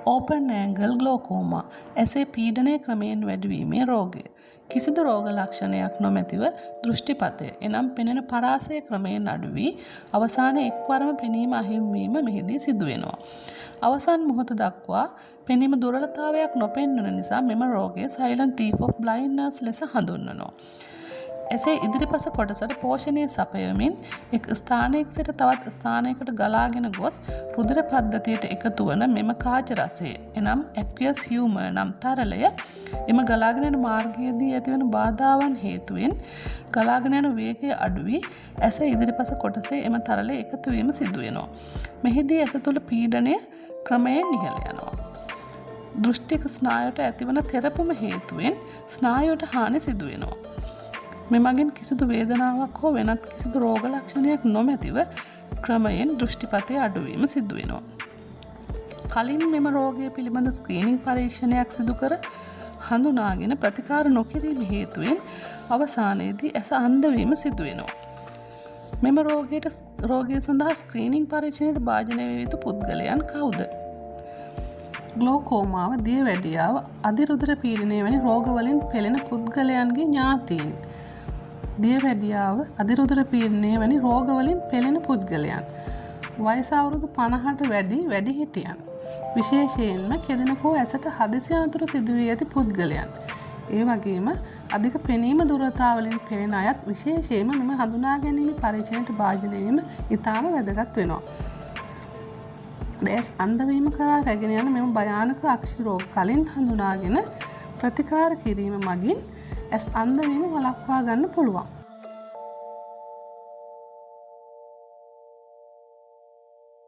Open angle ග්ලෝකෝමා ඇසේ පීඩනය ක්‍රමයෙන් වැඩිවීමේ රෝගය. කිසිදු රෝග ලක්ෂණයක් නොමැතිව දෘෂ්ටිපතය එනම් පෙනෙන පරාසය ක්‍රමයෙන් අඩු වී අවසානයේ එක්වරම පෙනීම අහිමිවීම මෙහිදී සිදුවෙනවා. අවසන් මොහොත දක්වා පෙනීම දුර්වලතාවයක් නොපෙන්වන නිසා මෙම රෝගය සයිලන්ට් තීෆ් ඔෆ් බ්ලයින්ඩ්නස් ලෙස හඳුන්වනවා. එසේ ඉදිරිපස කොටසට පෝෂණය සපයමින් එක් ස්ථානයක සිට තවත් ස්ථානයකට ගලාගෙන ගොස් රුධිර පද්ධතියට එකතු වන මෙම කාච රසය එනම් ඇක්වියස් හියුමර් නම් තරලය එම ගලාගෙන යන මාර්ගයේදී ඇතිවන බාධාවන් හේතුවෙන් ගලාගෙන යන වේගය අඩු වී ඇස ඉදිරිපස කොටසේ එම තරලය එකතු වීම සිදු වෙනවා. මෙහිදී ඇස තුළ පීඩනය ක්‍රමයෙන් ඉහළ යනවා. දෘෂ්ටික ස්නායුවට ඇතිවන තෙරපුම හේතුවෙන් ස්නායුවට හානි සිදු වෙනවා. මෙමගින් කිසිදු වේදනාවක් හෝ වෙනත් කිසිදු රෝග ලක්ෂණයක් නොමැතිව ක්‍රමයෙන් දෘෂ්ටිපතය අඩුවීම සිදු වෙනවා. කලින් මෙම රෝගය පිළිබඳ ස්ක්‍රීනිං පරීක්ෂණයක් සිදු කර හඳුනාගෙන ප්‍රතිකාර නොකිරීම හේතුවෙන් අවසානයේදී ඇස අන්ධ වීම සිදු වෙනවා. මෙම රෝගය සඳහා ස්ක්‍රීනිං පරීක්ෂණයට භාජනය විය යුතු පුද්ගලයන් කවුද? ග්ලෝකෝමාව, දියවැඩියාව, අධිරුධිර පීඩනය වැනි රෝගවලින් පෙළෙන පුද්ගලයන්ගේ ඥාතීන්. දියවැඩියාව, අධිරුධිර පීඩනය වැනි රෝගවලින් පෙළෙන පුද්ගලයන්. වයස අවුරුදු 50ට වැඩි වැඩිහිටියන්. විශේෂයෙන්ම කෙදෙනෙකු ඇසට හදිසි අනතුරු සිදු වී ඇති පුද්ගලයන්. ඒ වගේම අධික පෙනීම දුර්වලතාවලින් පෙළෙන අයත් විශේෂයෙන්ම මෙම හඳුනා ගැනීම පරීක්ෂණයට භාජනය වීම ඉතාම වැදගත් වෙනවා. ඇස් අන්ධවීම කරා රැගෙන යන මෙම භයානක අක්ෂි රෝග කලින් හඳුනාගෙන ප්‍රතිකාර කිරීම මගින් ඇස් අන්ධවීම වළක්වා ගන්න පුළුවන්.